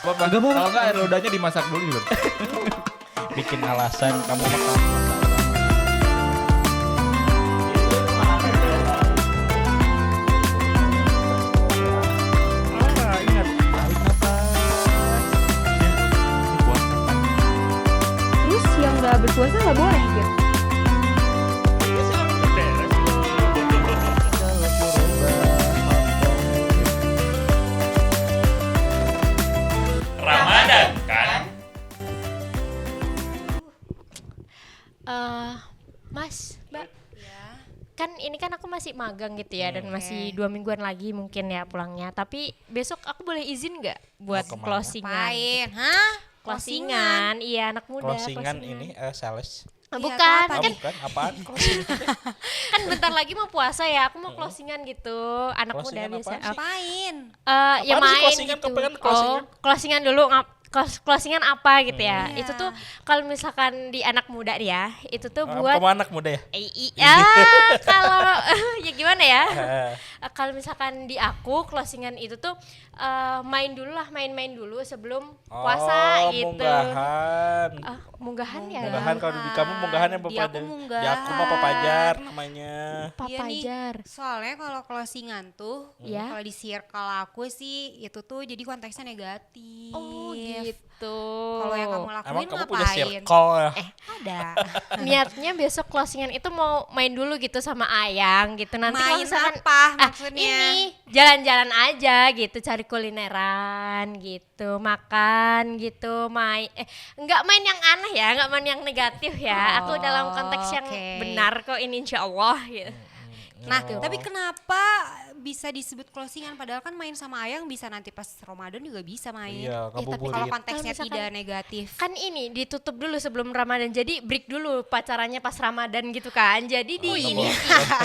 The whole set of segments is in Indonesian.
Gak mau. Kalau enggak rodanya dimasak dulu juga. Bikin alasan kamu makan. Ingat, tarik nafas. Terus yang nggak berpuasa nggak boleh ya? Ramadan kan? Mas, Mbak, Ya. kan ini kan aku masih magang gitu ya dan masih 2 mingguan lagi mungkin ya pulangnya. Tapi besok aku boleh izin nggak buat Mau kemana? closingan? Ngapain? Hah? Closingan, iya anak muda. Closingan ini sales. Bukan, Iya, Ah, kan bukan apaan? Closingan. kan bentar lagi mau puasa ya. Aku mau closingan gitu, anak Closingan muda biasa. apaan sih? Ngapain? Ya Apaan sih main closingan? gitu. Kepengen closingan? Closingan dulu closingan apa gitu ya. Iya. Itu tuh kalau misalkan di anak muda nih ya, itu tuh Kamu buat anak muda ya? iya kalau ya gimana ya? Eh, Kalau misalkan di aku closingan itu tuh main dulu lah, main-main dulu sebelum puasa gitu. Munggahan. Munggahan ya. Munggahan kalau di kamu munggahan yang Di aku Di aku mah papajar namanya. Iya nih, Papajar. soalnya kalau closingan tuh, Ya. kalau di circle aku sih itu tuh jadi konteksnya negatif. Oh gitu. Kalau yang kamu lakuin Emang kamu ngapain? punya circle ya? Ada. Niatnya besok closingan itu mau main dulu gitu sama Ayang gitu. Nanti kalau Main misalkan apa maksudnya? ini jalan-jalan aja gitu, cari kulineran gitu, makan gitu, enggak main yang aneh ya, enggak main yang negatif ya. Aku dalam konteks yang oke. benar kok ini insyaallah gitu. Nah, tapi kenapa bisa disebut closingan padahal kan main sama Ayang bisa nanti pas Ramadan juga bisa main. Iya, tapi Kalau ngabuburit. konteksnya Kalau misalkan- tidak negatif. Kan ini ditutup dulu sebelum Ramadan. Jadi break dulu pacarannya pas Ramadan gitu kan. Jadi di ini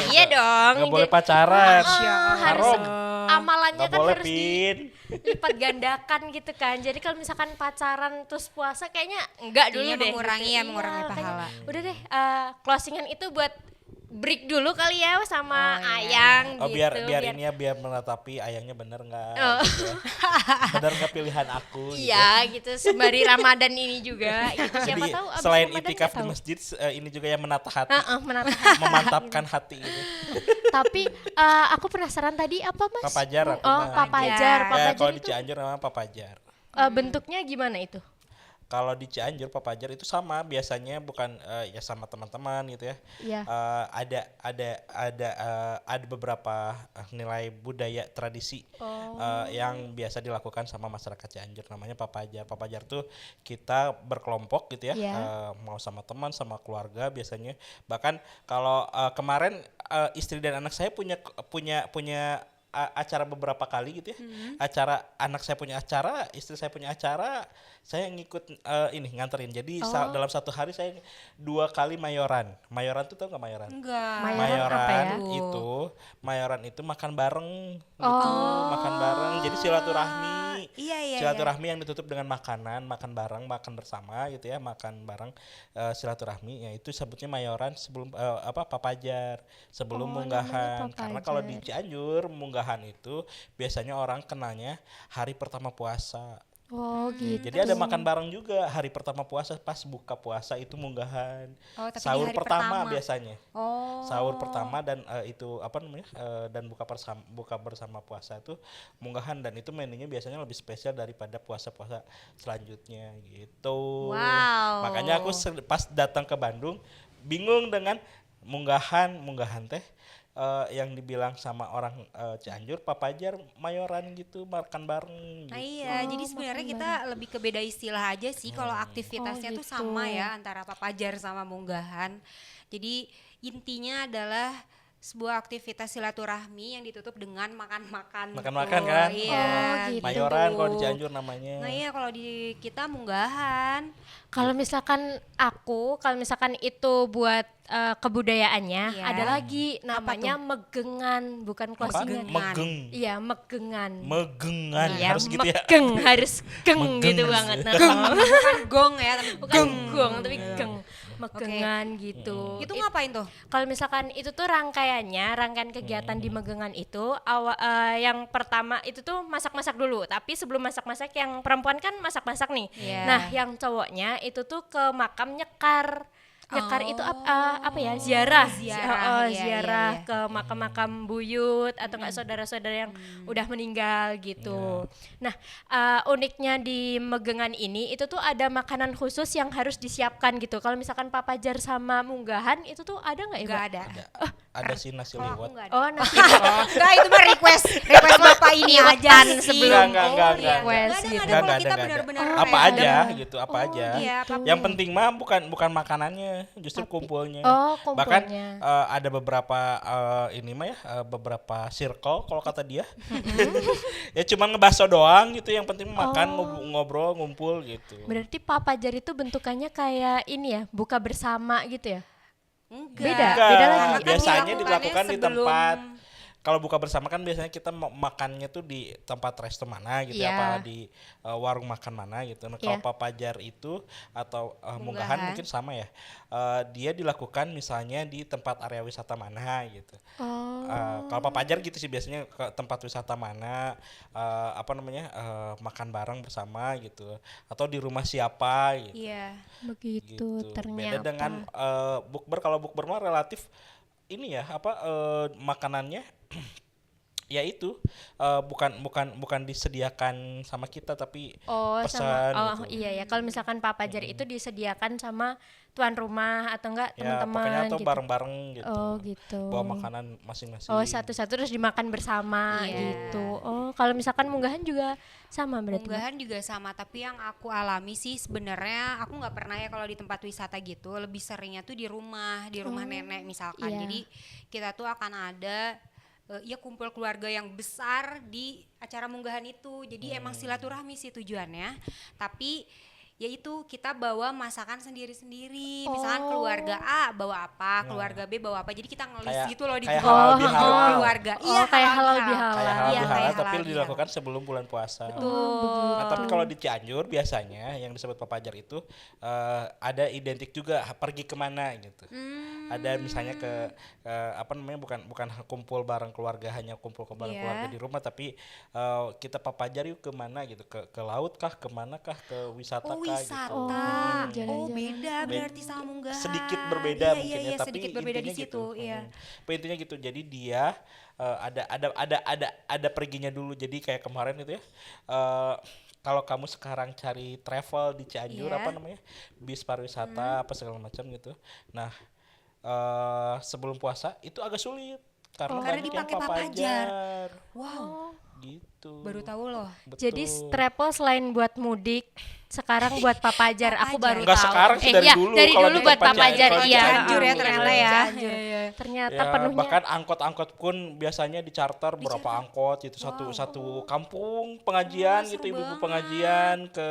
iya dong. Gak boleh Jadi- pacaran. harus Haram. amalannya Gak kan boleh, harus Pin. dilipat gandakan gitu kan. Jadi kalau misalkan pacaran terus puasa kayaknya enggak dulu Jadinya deh. mengurangi gitu. ya, mengurangi Iya, pahala. kayaknya udah deh closingan itu buat break dulu kali ya sama Oh, iya. Ayang Oh gitu. biar menatapi ayangnya bener nggak? Oh. Gitu ya. Bener nggak pilihan aku? Gitu. Iya gitu sembari Ramadan ini juga gitu. Siapa Jadi tahu abis selain Ramadan itikaf nggak di tahu. masjid, ini juga yang menata hati, Menata. memantapkan hati gitu. Tapi aku penasaran tadi apa Mas? Papajar aku Oh, mah. papajar. Ya, Papajar Kalau di itu Cianjur namanya papajar. bentuknya gimana itu? Kalau di Cianjur papajar itu sama biasanya bukan ya sama teman-teman gitu ya. Iya. Ada beberapa nilai budaya tradisi yang biasa dilakukan sama masyarakat Cianjur namanya papajar. Papajar tuh kita berkelompok gitu ya, Iya. mau sama teman sama keluarga biasanya. Bahkan kalau kemarin istri dan anak saya punya acara beberapa kali gitu ya. Acara anak saya punya acara, istri saya punya acara, saya ngikut ini nganterin. Jadi dalam satu hari saya 2 kali mayoran. Mayoran tuh tau nggak mayoran? Enggak. Mayoran apa ya? Mayoran itu makan bareng gitu, makan bareng. Jadi silaturahmi. Iya. Silaturahmi yang ditutup dengan makan bareng, makan bersama gitu ya, makan bareng silaturahmi. Ya itu sebutnya mayoran sebelum papajar, sebelum munggahan. namanya Karena kalau papajar. di Cianjur munggahan itu biasanya orang kenalnya hari pertama puasa. Oh gitu. Jadi ada makan bareng juga hari pertama puasa, pas buka puasa itu munggahan. Oh, tapi di Sahur hari pertama pertama. biasanya. Oh. Sahur pertama dan itu apa namanya? Dan buka bersama puasa itu munggahan, dan itu menunya biasanya lebih spesial daripada puasa-puasa selanjutnya gitu. Wow. Makanya aku pas datang ke Bandung bingung dengan munggahan teh yang dibilang sama orang Cianjur papajar mayoran gitu, makan bareng gitu. Nah iya, jadi sebenarnya kita lebih ke beda istilah aja sih. Kalau aktivitasnya tuh gitu. sama ya antara papajar sama munggahan. Jadi intinya adalah sebuah aktivitas silaturahmi yang ditutup dengan makan-makan. Makan-makan gitu. kan? Iya. Oh, gitu. Mayoran kalau di Cianjur namanya. Nah iya, kalau di kita munggahan. Kalau misalkan itu buat kebudayaannya, Iya. ada lagi namanya megengan, bukan Apaan? closingan. Megeng. Iya, megengan. Megengan Iya, harus gitu ya. harus geng Megeng gitu harus banget. ya. Nah, Bukan gong ya, tapi bukan gong tapi geng. Megengan gitu. Itu ngapain tuh? Kalau misalkan itu tuh rangkaian kegiatan di Megengan itu yang pertama itu tuh masak-masak dulu. Tapi sebelum masak-masak yang perempuan kan masak-masak nih. Iya. Nah, yang cowoknya itu tuh ke makam nyekar. Nyekar itu apa ya? Ziarah. Ziarah, iya, Ziarah iya. ke makam-makam buyut atau enggak saudara-saudara yang udah meninggal gitu. Nah, uniknya di Megengan ini itu tuh ada makanan khusus yang harus disiapkan gitu. Kalau misalkan Papajar sama Munggahan itu tuh ada enggak ya, Enggak Mbak? ada. Ada sih nasi Kalau aku liwet. enggak ada. Oh, nasi Enggak, itu mah request Bapak ini aja sih. sebelum Enggak. request Enggak gitu. ada kalau kita Enggak. benar-benar Apa random. aja gitu, apa aja. Iya, apa- Yang penting mah bukan makanannya, justru kumpulnya. Oh, Bahkan kumpulnya. ada beberapa ini mah ya, beberapa circle kalau kata dia. Ya cuma ngebaso doang gitu, yang penting makan, ngobrol, ngumpul gitu. Berarti Papajar itu bentukannya kayak ini ya, buka bersama gitu ya? Enggak. Beda Enggak, lagi. Karena kan biasanya dilakukannya dilakukan di sebelum- tempat. Kalau buka bersama kan biasanya kita makannya tuh di tempat resto mana gitu Iya. ya, apa di warung makan mana gitu. Nah, kalau Iya. Papajar itu atau Munggahan Munggahan. mungkin sama ya. Dia dilakukan misalnya di tempat area wisata mana gitu. Oh. Kalau Papajar gitu sih biasanya ke tempat wisata mana, makan bareng bersama gitu, atau di rumah siapa gitu. Iya. Begitu Beda ternyata. dengan bukber. Kalau bukber mah relatif ini ya makanannya ya itu bukan disediakan sama kita tapi pesan gitu. Iya ya. Kalau misalkan Papajar itu disediakan sama tuan rumah atau enggak Ya, pokoknya teman-teman atau gitu. bareng-bareng gitu. Oh, gitu. Bawa makanan masing-masing. Oh, satu-satu terus dimakan bersama Iya. gitu. Oh, kalau misalkan Munggahan juga sama berarti. Mbak? Munggahan juga sama, tapi yang aku alami sih sebenarnya aku nggak pernah ya kalau di tempat wisata gitu, lebih seringnya tuh di rumah nenek misalkan. iya. Jadi kita tuh akan ada ya kumpul keluarga yang besar di acara munggahan itu. Jadi emang silaturahmi sih tujuannya. Tapi yaitu kita bawa masakan sendiri-sendiri. Misalkan keluarga A bawa apa, keluarga B bawa apa. Jadi kita ngelis Kayak- gitu loh di kayak grup halal bihalal. keluarga. Oh, kayak halal bihalal. Kayak Iya, halal kayak bihalal, halal tapi bihalal. dilakukan sebelum bulan puasa. Betul. Nah, tapi kalau di Cianjur biasanya yang disebut Papajar itu ada identik juga pergi kemana gitu. Ada misalnya ke bukan kumpul bareng keluarga, hanya kumpul bareng Iya. keluarga di rumah, tapi kita Papajar yuk kemana gitu, ke laut kah, kemana kah, ke wisata Oh, kah wisata. gitu. jalan-jalan. Beda berarti sama munggahan. Sedikit berbeda Iya, mungkin iya, ya, tapi sedikit berbeda di intinya situ, gitu. iya. Intinya gitu. Jadi dia ada perginya dulu. Jadi kayak kemarin itu ya. Kalau kamu sekarang cari travel di Cianjur Iya. apa namanya? Bis pariwisata apa segala macam gitu. Nah, sebelum puasa itu agak sulit karena Karena banyak yang dipakai Papajar. Papajar. Wow, Gitu. baru tahu loh. Betul. Jadi travel selain buat mudik, sekarang buat Papajar. Aku baru Enggak, tahu. sekarang sih dari iya, dulu dari kalau dulu di buat tempat Papajar. Cianjur. Iya, Cianjur ya iya, ternyata ya. Cianjur. Ternyata Ya, penuhnya. bahkan angkot-angkot pun biasanya dicarter berapa angkot gitu, satu kampung pengajian Wah, gitu, seru ibu-ibu banget. pengajian ke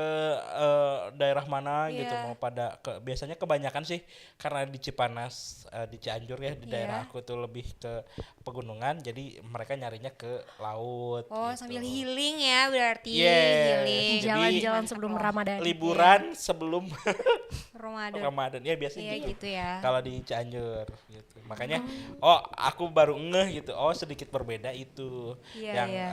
daerah mana gitu, Iya. mau pada biasanya kebanyakan sih karena di Cipanas, di Cianjur ya, di daerah Iya. aku tuh lebih ke pegunungan, jadi mereka nyarinya ke laut. Oh, gitu. sambil healing ya berarti. Yes. Healing. Jadi, Jalan-jalan Mantap sebelum loh. Ramadan. Liburan sebelum Ramadan. Ramadan ya biasanya Iya gitu ya. kalau di Cianjur gitu. Makanya aku baru ngeh gitu. Oh, sedikit berbeda itu. Iya, yang iya.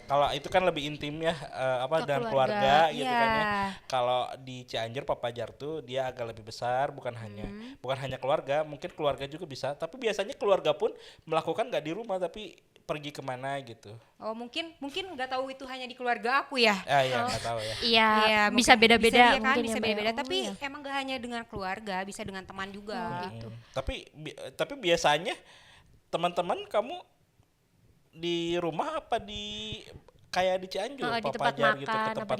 kalau itu kan lebih intim ya dengan keluarga. keluarga gitu kan ya. Iya. Kalau di Cianjur Papajar tuh dia agak lebih besar, bukan hanya keluarga, mungkin keluarga juga bisa, tapi biasanya keluarga pun melakukan nggak di rumah tapi pergi kemana gitu. Oh, mungkin nggak tahu itu hanya di keluarga aku ya. Ya nggak tahu ya. Iya, Iya, bisa mungkin beda-beda bisa, iya kan, mungkin bisa ya, Mbak. beda-beda, Oh, tapi iya. emang gak hanya dengan keluarga, bisa dengan teman juga. gitu. Tapi biasanya teman-teman kamu di rumah apa di kayak di Cianjur Di tempat Papajar gitu, makan, ke apa tempat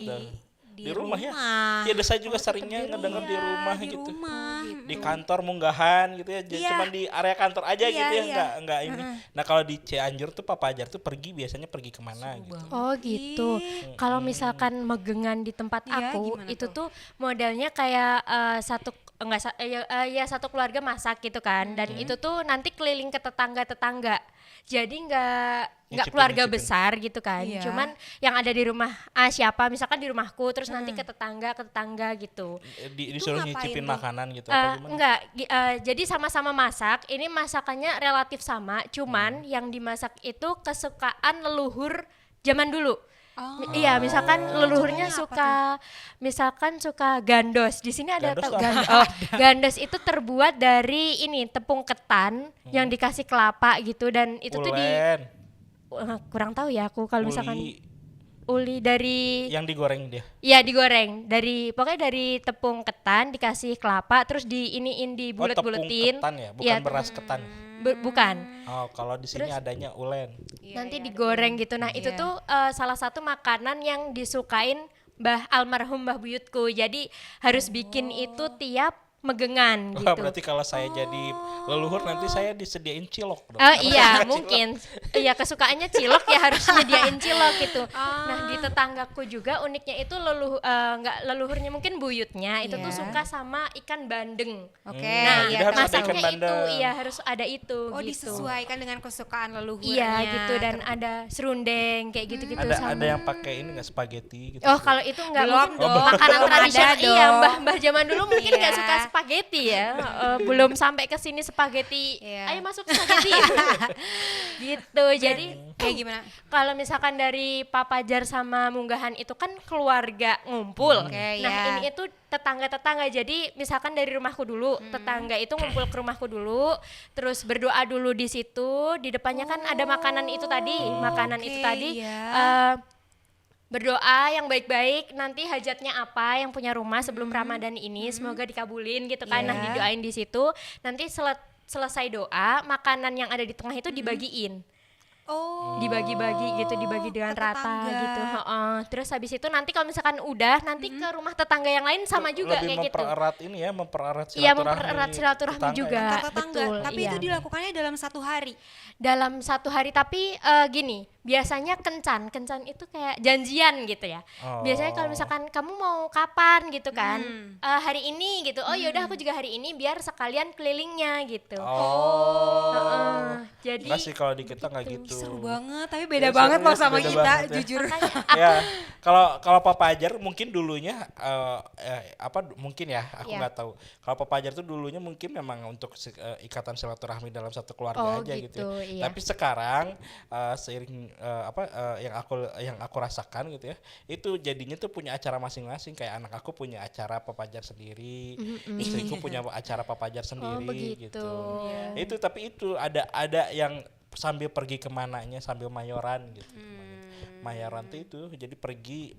di rumah ya. rumah. Ya saya juga seringnya ngedenger di Iya, rumah di gitu. rumah. Di kantor munggahan gitu ya, Iya. cuman di area kantor aja Iya, gitu ya, iya. enggak ini. Nah, kalau di Cianjur tuh Papajar tuh biasanya pergi kemana gitu. Oh gitu. Kalau misalkan megengan di tempat Iya, aku gimana itu tuh? tuh modelnya kayak satu keluarga masak gitu kan, dan itu tuh nanti keliling ke tetangga-tetangga. Jadi nggak Nyicipin, keluarga nyicipin. besar gitu kan. Iya. Cuman yang ada di rumah siapa, misalkan di rumahku, terus nanti ke tetangga gitu. Disuruh ngapain nyicipin tuh? makanan gitu apa gimana? Enggak, jadi sama-sama masak. Ini masakannya relatif sama, cuman yang dimasak itu kesukaan leluhur zaman dulu. Iya, misalkan leluhurnya misalkan suka gandos. Di sini ada Gandos tahu apa? gandos itu terbuat dari ini tepung ketan yang dikasih kelapa gitu, dan itu tuh Ulen, kurang tahu ya aku kalau misalkan uli, uli dari yang digoreng dia. iya digoreng pokoknya dari tepung ketan dikasih kelapa terus diiniin Oh, tepung dibulet-buletin. ketan ya, bukan Iya, beras ketan. bukan. Oh, kalau di sini adanya ulen. Nanti digoreng gitu. Nah, itu tuh salah satu makanan yang disukain almarhum Mbah Buyutku. Jadi harus bikin itu tiap megengan Wah, gitu. berarti kalau saya jadi leluhur nanti saya disediain cilok dong. Oh iya, mungkin. Iya, kesukaannya cilok ya harus nyediain cilok gitu. Nah, di tetanggaku juga uniknya itu leluhurnya mungkin buyutnya itu tuh Iya. suka sama ikan bandeng. Oke, Nah, jadi harus ada ikan masaknya itu bandeng. iya harus ada itu Oh, gitu. disesuaikan dengan kesukaan leluhurnya. Iya gitu, dan ada serundeng kayak gitu-gitu Ada yang pakai ini nggak spaghetti gitu. Oh, kalau itu enggak Belum mungkin dong. makanan Belum tradisional. ada Iya, dong. mbah zaman dulu mungkin Iya. nggak suka spaghetti ya. Belum sampai ke sini spaghetti. Iya. Ayo masuk spaghetti. Gitu. Jadi Kayak gimana? kalau misalkan dari Papajar sama Munggahan itu kan keluarga ngumpul. Oke, Nah, ya. ini itu tetangga-tetangga. Jadi misalkan dari rumahku dulu, tetangga itu ngumpul ke rumahku dulu, terus berdoa dulu di situ. Di depannya kan ada makanan itu tadi, makanan itu Oke, tadi. ya. Berdoa yang baik-baik, nanti hajatnya apa yang punya rumah sebelum Ramadan ini semoga dikabulin gitu kan. Nah, Iya. didoain di situ. Nanti selesai doa, makanan yang ada di tengah itu dibagiin. Oh. Dibagi-bagi gitu, dibagi dengan ke rata tetangga. gitu. Heeh. Terus habis itu nanti kalau misalkan udah, nanti ke rumah tetangga yang lain sama juga Lebih kayak gitu. mempererat ini ya, mempererat silaturahmi. Iya, mempererat silaturahmi tetangga juga. ya. Antar tetangga. Betul, Tapi iya. itu dilakukannya dalam 1 hari. Dalam 1 hari, tapi gini, biasanya kencan itu kayak janjian gitu ya. Oh. Biasanya kalau misalkan kamu mau kapan gitu kan, hari ini gitu. Oh yaudah aku juga hari ini biar sekalian kelilingnya gitu. Oh. Heeh. Jadi Enggak sih kalau di kita nggak gitu. Seru banget, tapi beda Ya, banget loh serius, sama beda kita, banget ya. jujur. Ya, kalau Papa Ajar mungkin dulunya mungkin ya, aku Iya. nggak tahu. Kalau Papa Ajar tuh dulunya mungkin memang untuk ikatan silaturahmi dalam satu keluarga Oh, aja gitu. gitu, Ya. iya. Tapi sekarang seiring yang aku rasakan gitu ya, itu jadinya tuh punya acara masing-masing. Kayak anak aku punya acara Papa Ajar sendiri, istriku punya acara Papa Ajar sendiri begitu. gitu. Itu tapi itu ada yang sambil pergi kemananya sambil mayoran gitu. Mayoran tuh itu jadi pergi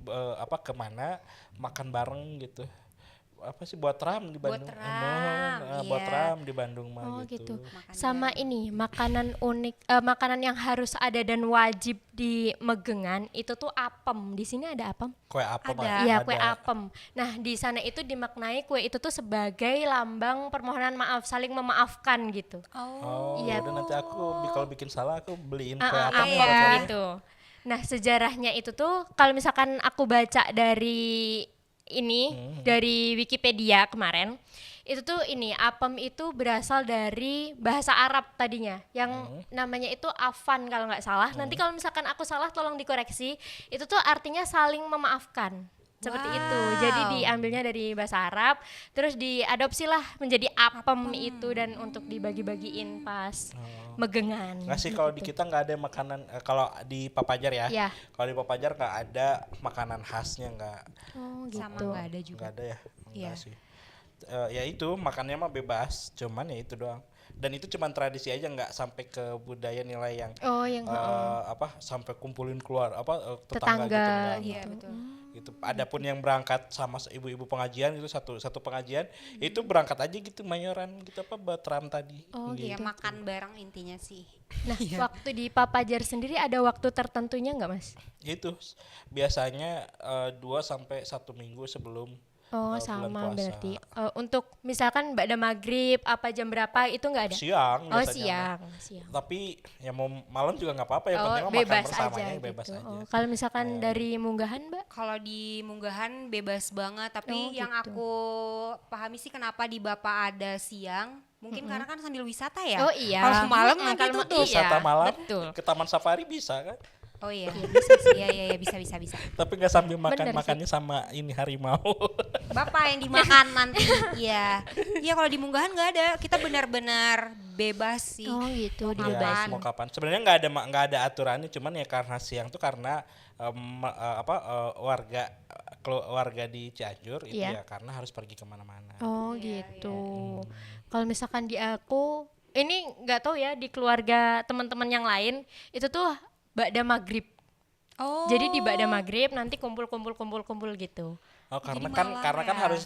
kemana makan bareng gitu. Apa sih buat ram di Buat Bandung? ram, Buat iya. ram di Bandung mah Oh gitu. gitu. Sama ini makanan unik, makanan yang harus ada dan wajib di Megengan itu tuh apem. Di sini ada apem? Kue apa Ada. Mbak? Iya, kue apem. Nah, di sana itu dimaknai kue itu tuh sebagai lambang permohonan maaf, saling memaafkan gitu. Oh, Iya. udah nanti aku kalau bikin salah aku beliin kue Ah, apa apem buat kamu. gitu. Nah, sejarahnya itu tuh kalau misalkan aku baca dari ini dari Wikipedia kemarin, itu tuh ini apem itu berasal dari bahasa Arab tadinya yang namanya itu afan kalau nggak salah. Nanti kalau misalkan aku salah tolong dikoreksi. Itu tuh artinya saling memaafkan. Seperti itu. Jadi diambilnya dari bahasa Arab, terus diadopsilah menjadi apem itu dan untuk dibagi-bagiin pas Megengan. Nggak sih kalau di kita nggak ada makanan kalau di Papajar ya. Iya. Kalau di Papajar nggak ada makanan khasnya nggak Oh, gitu. Sama nggak ada juga. nggak ada ya. Enggak Iya. sih. Ya itu makannya mah bebas, cuman ya itu doang. Dan itu cuman tradisi aja nggak sampai ke budaya nilai yang Oh, yang sampai kumpulin keluar tetangga, tetangga gitu enggak. Iya, gitu. betul. Gitu. Adapun yang berangkat sama ibu-ibu pengajian itu satu pengajian itu berangkat aja gitu mayoran gitu batram tadi. Oh, Gitu. Ya makan bareng intinya sih. Nah, waktu di Papajar sendiri ada waktu tertentunya nggak, Mas? Itu biasanya 2 sampai 1 minggu sebelum Oh, bulan sama puasa. berarti. Untuk misalkan Mbak maghrib apa jam berapa itu nggak ada? Siang Oh, biasanya mah. siang. Tapi ya mau malam juga nggak apa-apa ya Oh, penting mah bebas makan bersamanya aja bebas gitu. aja. Oh, kalau misalkan dari Munggahan, Mbak? Kalau di Munggahan bebas banget, tapi Oh, yang gitu. aku pahami sih kenapa di Bapak ada siang, Mungkin karena kan sambil wisata ya. Oh iya. Kalau malam nanti Kalau tutup. iya, Wisata malam betul. ke Taman Safari bisa kan? Oh iya, bisa sih. Iya, bisa. Tapi nggak sambil Bener makannya sama ini harimau. Bapak yang dimakan nanti. Iya. Iya, kalau di munggahan nggak ada. Kita benar-benar bebas sih. Oh gitu, Iya, dibebasin. Mau kapan? Sebenarnya nggak ada aturannya, cuman ya karena siang tuh karena warga di Cianjur itu Iya. ya karena harus pergi kemana-mana. Oh gitu. Kalau misalkan di aku, ini nggak tahu ya di keluarga teman-teman yang lain itu tuh ba'da maghrib. Oh. Jadi di ba'da maghrib nanti kumpul gitu. Oh karena malam kan ya. harus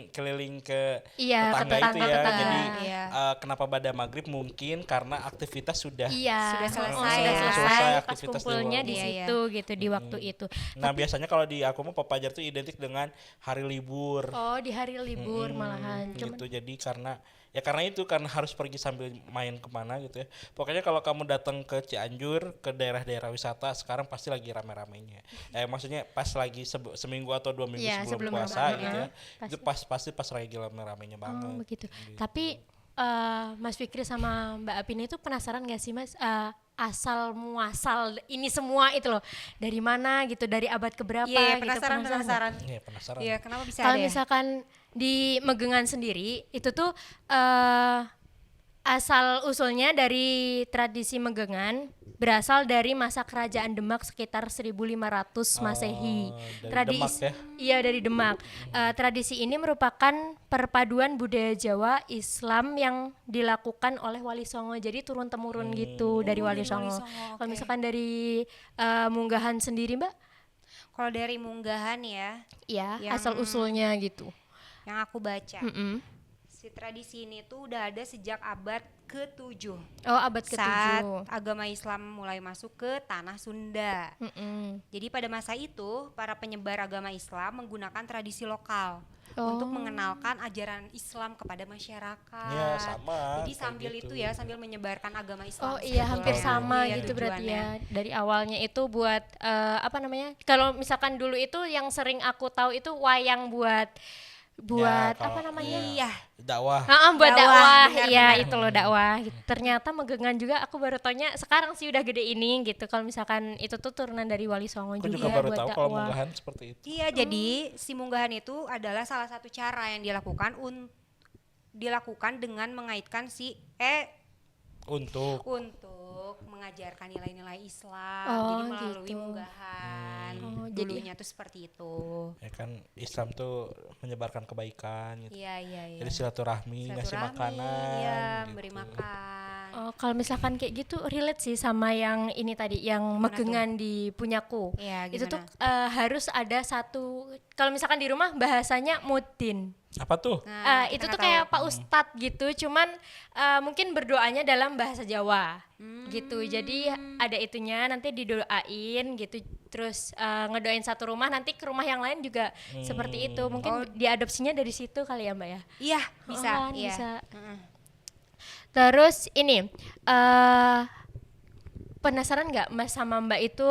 keliling ke Iya, ke tetangga itu ya. tetangga. Jadi Iya. kenapa pada maghrib mungkin karena aktivitas sudah. Iya, Sudah selesai sudah ya. selesai Selesai pas aktivitas di kumpulnya luar. di Iya, situ gitu di waktu itu. Nah biasanya kalau di aku mah Papajar tuh identik dengan hari libur. Oh, di hari libur malahan. Cuman Gitu jadi karena itu karena harus pergi sambil main kemana gitu ya. Pokoknya kalau kamu datang ke Cianjur ke daerah-daerah wisata sekarang pasti lagi rame-ramenya. Maksudnya pas lagi seminggu atau 2 minggu Iya, sebelum sebelum puasa Ramadan, gitu ya. pasti. Itu pasti pas lagi rame-ramenya banget. oh begitu. Tapi Mas Fikri sama Mbak Apin itu penasaran gak sih Mas asal muasal ini semua itu loh dari mana gitu, dari abad keberapa Iya, gitu, penasaran. nggak? Iya penasaran. Iya, kenapa bisa Kalau ada ya? misalkan di Megengan sendiri itu tuh asal usulnya dari tradisi Megengan berasal dari masa kerajaan Demak sekitar 1500 Masehi. dari Demak ya? Iya, dari Demak. Tradisi ini merupakan perpaduan budaya Jawa Islam yang dilakukan oleh Wali Songo. Jadi turun temurun gitu dari Wali dari Songo. Wali Songo, Kalau oke. misalkan dari Munggahan sendiri, Mbak? Kalau dari munggahan ya, Iya, Yang- asal usulnya gitu. yang aku baca. Mm-mm. Si tradisi ini tuh udah ada sejak abad ke-7. Oh, abad Saat ke-7. agama Islam mulai masuk ke tanah Sunda. Mm-mm. Jadi pada masa itu, para penyebar agama Islam menggunakan tradisi lokal Oh. untuk mengenalkan ajaran Islam kepada masyarakat. Iya, sama, Jadi kayak sambil gitu. itu ya, sambil menyebarkan agama Islam. Oh iya, hampir sebetulnya. sama Iya, gitu berarti tujuannya. ya. Dari awalnya itu buat apa namanya? Kalau misalkan dulu itu yang sering aku tahu itu wayang buat Ya, apa kalau- namanya? Iya. Dakwah. Buat Dakwah, dakwah, benar, iya benar. itu loh dakwah. Gitu. Ternyata Megengan juga aku baru taunya sekarang sih udah gede ini gitu. Kalau misalkan itu tuh turunan dari Wali Songo Aku juga, juga baru buat tahu kalau dakwah. munggahan seperti itu. Iya, jadi si munggahan itu adalah salah satu cara yang dilakukan dengan mengaitkan si Untuk untuk mengajarkan nilai-nilai Islam. Oh, Jadi melalui gitu. munggahan. Oh, jadi- Dulunya tuh seperti itu. ya kan Islam tuh menyebarkan kebaikan gitu. Iya, iya, iya. Jadi silaturahmi, ngasih Silaturahmi, makanan. iya, gitu. memberi makan. Oh, kalau misalkan kayak gitu relate sih sama yang ini tadi yang Megengan di punyaku. Iya, Itu tuh gimana? harus ada satu, kalau misalkan di rumah bahasanya mutin. Apa tuh? Nah, Itu kita tuh nggak kayak tahu. Pak Ustadz gitu, cuman mungkin berdoanya dalam bahasa Jawa gitu. Jadi ada itunya, nanti didoain gitu, terus ngedoain satu rumah, nanti ke rumah yang lain juga seperti itu. Mungkin diadopsinya dari situ kali ya Mbak ya? Iya, bisa. kan, Iya. bisa. Mm-mm. Terus ini penasaran nggak Mas sama Mbak itu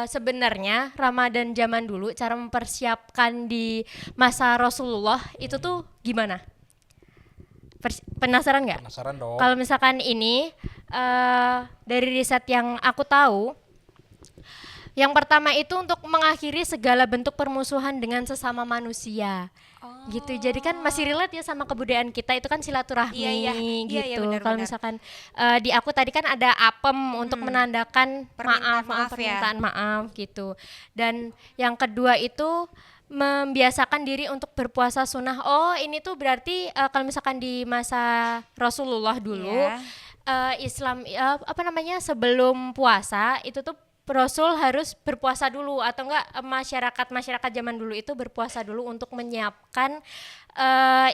sebenarnya Ramadan zaman dulu cara mempersiapkan di masa Rasulullah itu tuh gimana? Penasaran nggak? Penasaran dong. Kalau misalkan ini dari riset yang aku tahu, yang pertama itu untuk mengakhiri segala bentuk permusuhan dengan sesama manusia. Gitu. Jadi kan masih relate ya sama kebudayaan kita itu kan silaturahmi Iya, iya. Iya, gitu. iya, benar, Kalau benar. misalkan di aku tadi kan ada apem untuk menandakan Permintaan maaf ya. permintaan maaf gitu. Dan yang kedua itu membiasakan diri untuk berpuasa sunnah. Oh, ini tuh berarti kalau misalkan di masa Rasulullah dulu Iya. Islam apa namanya sebelum puasa itu tuh Rasul harus berpuasa dulu atau enggak masyarakat zaman dulu itu berpuasa dulu untuk menyiapkan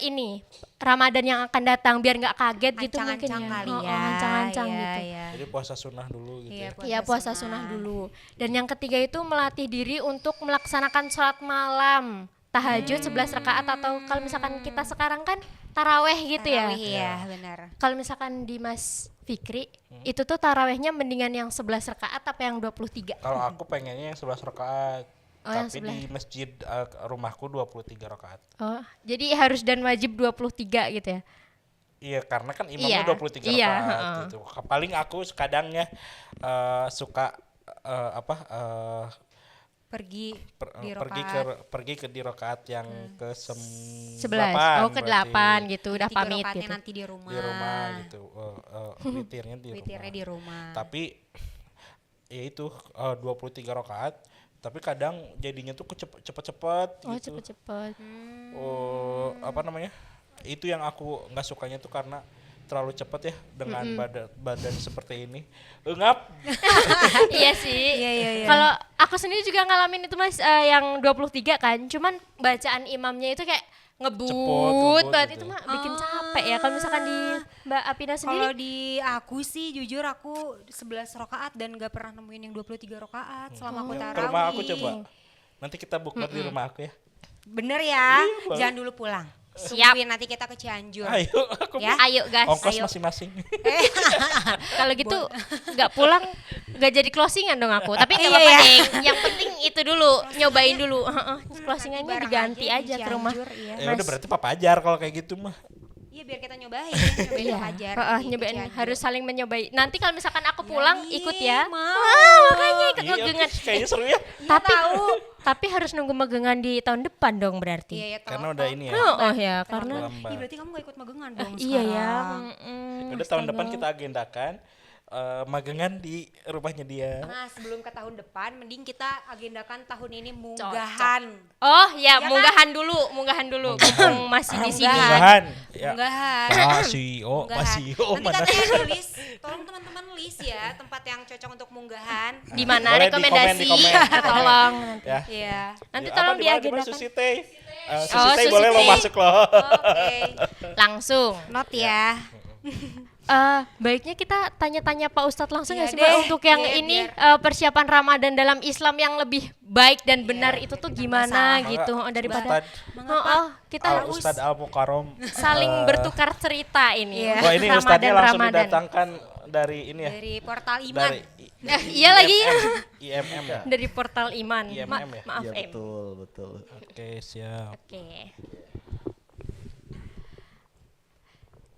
ini Ramadan yang akan datang biar nggak kaget gitu mungkin ya. Ancang-ancang kali Oh, ya. ancang-ancang Iya, gitu. iya. Jadi puasa sunnah dulu gitu Iya, ya. Iya puasa sunnah dulu. Dan yang ketiga itu melatih diri untuk melaksanakan sholat malam, tahajud 11 rakaat atau kalau misalkan kita sekarang kan taraweh gitu ya. Tarawih, iya, benar. Kalau misalkan di Mas Fikri itu tuh tarawehnya mendingan yang 11 rakaat apa yang 23? Kalau aku pengennya yang 11 rakaat. Oh, yang Tapi di masjid rumahku 23 rakaat. Oh, jadi harus dan wajib 23 gitu ya. Iya, karena kan Iya, imamnya 23 iya, rakaat heeh. gitu. Paling aku kadang ya suka Pergi di pergi rakaat. ke di rakaat yang ke 11. Oh, ke 8 berarti. gitu, udah 3 pamit rakaatnya gitu. nanti di rumah. Di rumah gitu. Witirnya di Witirnya rumah. di rumah. Tapi ya itu 23 rakaat, tapi kadang jadinya tuh cepet-cepet Oh, gitu. cepet-cepet. Oh, apa namanya? Itu yang aku nggak sukanya tuh karena terlalu cepet ya dengan badan seperti ini. Engap. Iya sih. Iya, iya, iya. Kalau aku sendiri juga ngalamin itu Mas, yang 23 kan. Cuman bacaan imamnya itu kayak ngebut banget, gitu. itu mah bikin capek ya. Kalau misalkan di Mbak Apina Kalau sendiri di aku sih jujur aku 11 rakaat dan gak pernah nemuin yang 23 rakaat selama aku Ke tarawih. rumah aku coba. Nanti kita bukber di rumah aku ya. Bener ya, Boleh. jangan dulu pulang. Siap. Tungguin nanti kita ke Cianjur. Ayo, aku Ya. ayo guys, ongkos ayo. masing-masing. Kalau gitu nggak pulang nggak jadi closingan dong aku. Tapi nggak Iya, apa-apa iya. Deng. Yang penting itu dulu, nyobain dulu. Closingannya Bareng diganti di aja ke rumah. Cianjur, iya. Ya udah berarti Papa ajar kalau kayak gitu mah. Iya biar kita nyobain Iya, Fajar. nyobain harus saling menyobai. Nanti kalau misalkan aku pulang ikut ya. Mau. Makanya ikut Iya, megengan. kayaknya seru ya. Tapi harus nunggu megengan di tahun depan dong berarti. Iya, ya, Karena udah ini ya. Oh ya, karena Lambat. Ih, berarti kamu gak ikut magengan dong iya ya. sekarang. Udah tahun depan kita agendakan magengan di rumahnya dia. Nah sebelum ke tahun depan mending kita agendakan tahun ini munggahan. Oh ya, Ya kan? munggahan dulu. Mumpung masih di sini. Munggahan. Ya. Munggahan. Masih. Nanti Mana? katanya list, tolong teman-teman list ya tempat yang cocok untuk munggahan. Di mana Boleh rekomendasi? di komen. Tolong. Ya. Iya. Nanti Ya, tolong apa, di mana diagendakan. Susi Teh? Oh, Susi Teh Susi boleh lo Teh. masuk loh. Oke. Langsung. Not ya. Baiknya kita tanya-tanya Pak Ustadz langsung Iya ya sih Mbak, deh. untuk yang Iya, ini biar- persiapan Ramadan dalam Islam yang lebih baik dan benar itu tuh kita gimana nggak gitu Mangga, daripada Ustadz kita Al harus Ustadz Al Mukarrom. saling bertukar cerita ini. Iya. Wah ini Ustadznya langsung Ramadan. didatangkan dari ini ya. Dari portal iman. Dari Iya lagi IMM ya. dari portal iman. IMM ya? Maaf Iya M. betul. Oke, siap. Oke.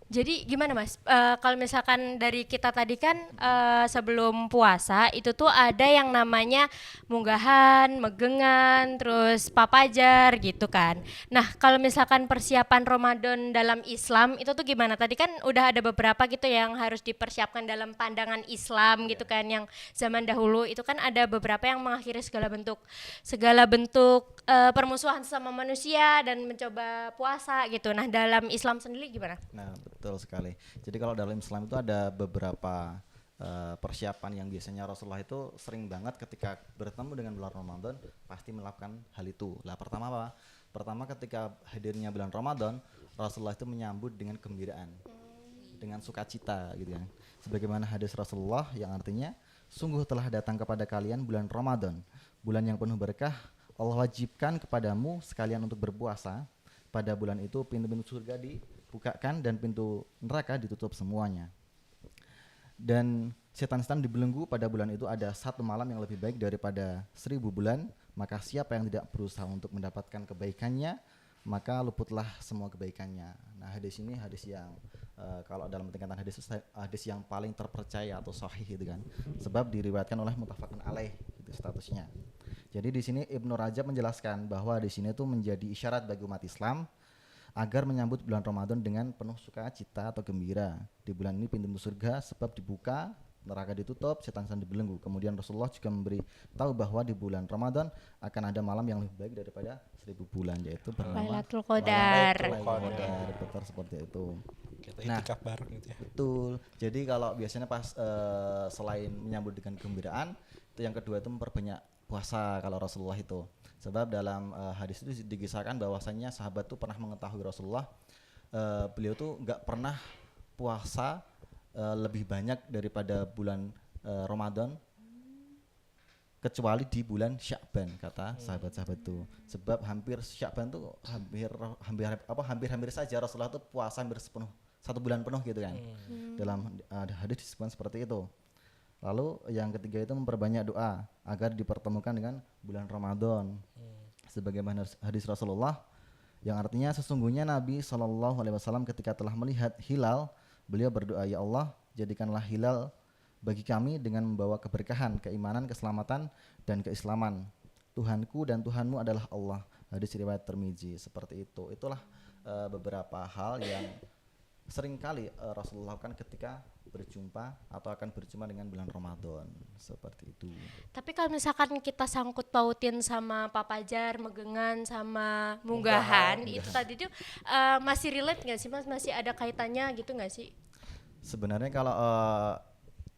Jadi gimana Mas? Kalau misalkan dari kita tadi kan sebelum puasa itu tuh ada yang namanya munggahan, megengan, terus papajar gitu kan. Nah kalau misalkan persiapan Ramadan dalam Islam itu tuh gimana? Tadi kan udah ada beberapa gitu yang harus dipersiapkan dalam pandangan Islam gitu kan. Yang zaman dahulu itu kan ada beberapa yang mengakhiri segala bentuk permusuhan sama manusia dan mencoba puasa gitu. Nah dalam Islam sendiri gimana? Nah betul sekali. Jadi kalau dalam Islam itu ada beberapa persiapan yang biasanya Rasulullah itu sering banget ketika bertemu dengan bulan Ramadan pasti melakukan hal itu. Lah pertama apa? Pertama ketika hadirnya bulan Ramadan Rasulullah itu menyambut dengan gembiraan, dengan sukacita gitu kan. Sebagaimana hadis Rasulullah yang artinya sungguh telah datang kepada kalian bulan Ramadan, bulan yang penuh berkah. Allah wajibkan kepadamu sekalian untuk berpuasa. Pada bulan itu pintu-pintu surga dibukakan dan pintu neraka ditutup semuanya. Dan setan-setan dibelenggu pada bulan itu ada satu malam yang lebih baik daripada 1000 bulan. Maka siapa yang tidak berusaha untuk mendapatkan kebaikannya, maka luputlah semua kebaikannya. Nah hadis ini hadis yang kalau dalam tingkatan hadis yang paling terpercaya atau sahih gitu kan. Sebab diriwayatkan oleh muttafaqun alaih itu statusnya. Jadi di sini Ibnu Rajab menjelaskan bahwa di sini itu menjadi isyarat bagi umat Islam agar menyambut bulan Ramadan dengan penuh sukacita atau gembira. Di bulan ini pintu surga sebab dibuka, neraka ditutup, setan-setan dibelenggu. Kemudian Rasulullah juga memberi tahu bahwa di bulan Ramadan akan ada malam yang lebih baik daripada 1000 bulan, yaitu bernama Lailatul Qadar. Lailatul Qadar. Betul seperti itu. Kita Nah. itikaf bareng gitu ya. Betul. Jadi kalau biasanya pas selain menyambut dengan gembiraan, itu yang kedua itu memperbanyak puasa kalau Rasulullah itu. Sebab dalam hadis itu dikisahkan bahwasanya sahabat tuh pernah mengetahui Rasulullah beliau tuh nggak pernah puasa lebih banyak daripada bulan Ramadan kecuali di bulan Sya'ban kata sahabat-sahabat itu. Sebab hampir Sya'ban tuh hampir saja Rasulullah tuh puasa hampir satu bulan penuh gitu kan. Dalam hadis disebutkan seperti itu. Lalu yang ketiga itu memperbanyak doa agar dipertemukan dengan bulan Ramadan. Sebagaimana hadis Rasulullah yang artinya sesungguhnya Nabi SAW ketika telah melihat hilal, beliau berdoa, ya Allah, jadikanlah hilal bagi kami dengan membawa keberkahan, keimanan, keselamatan, dan keislaman. Tuhanku dan Tuhanmu adalah Allah. Hadis riwayat Tirmizi. Seperti itu. Itulah beberapa hal yang seringkali Rasulullah lakukan ketika berjumpa atau akan berjumpa dengan bulan Ramadan. Seperti itu. Tapi kalau misalkan kita sangkut pautin sama papajar, megengan, sama munggahan, itu tadi tuh masih relate nggak sih Mas? Masih ada kaitannya gitu nggak sih? Sebenarnya kalau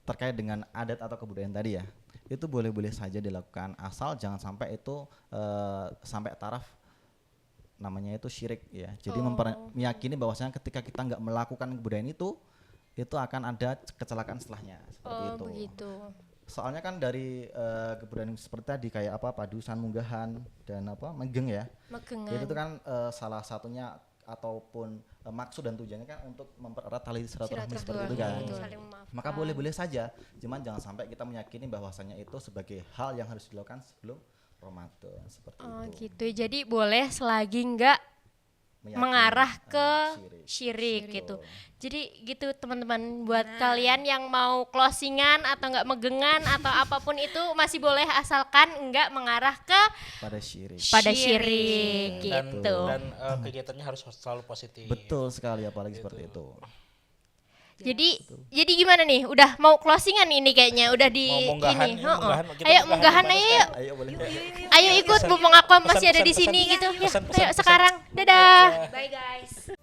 terkait dengan adat atau kebudayaan tadi ya, itu boleh-boleh saja dilakukan, asal jangan sampai itu sampai taraf namanya itu syirik ya. Jadi meyakini bahwasanya ketika kita nggak melakukan kebudayaan itu akan ada kecelakaan setelahnya, seperti itu. Begitu. Soalnya kan dari kebudayaan seperti tadi kayak apa, padusan, munggahan, dan apa, megeng ya. Megengan. Itu kan salah satunya ataupun maksud dan tujuannya kan untuk mempererat tali silaturahmi seperti itu kan. Saling memaafkan. Maka boleh-boleh saja, cuman jangan sampai kita meyakini bahwasanya itu sebagai hal yang harus dilakukan sebelum Ramadan, seperti itu. Gitu. Jadi boleh selagi nggak Meyakini, mengarah ke syirik. syirik gitu. Jadi gitu teman-teman, buat kalian yang mau closingan atau nggak megengan atau apapun itu masih boleh, asalkan nggak mengarah ke Pada syirik. syirik Dan, gitu. dan kegiatannya harus selalu positif. Betul sekali, apalagi seperti itu. Jadi gimana nih? Udah mau closingan ini kayaknya, udah di Mau munggahan, ini. ya, munggahan. Kita Ayo munggahan munggahan gimana ayo. Ayo boleh. Ayo ikut, mumpung aku masih ada di pesan, sini gitu. Ya, pesan, ayo sekarang. Dadah. Bye guys.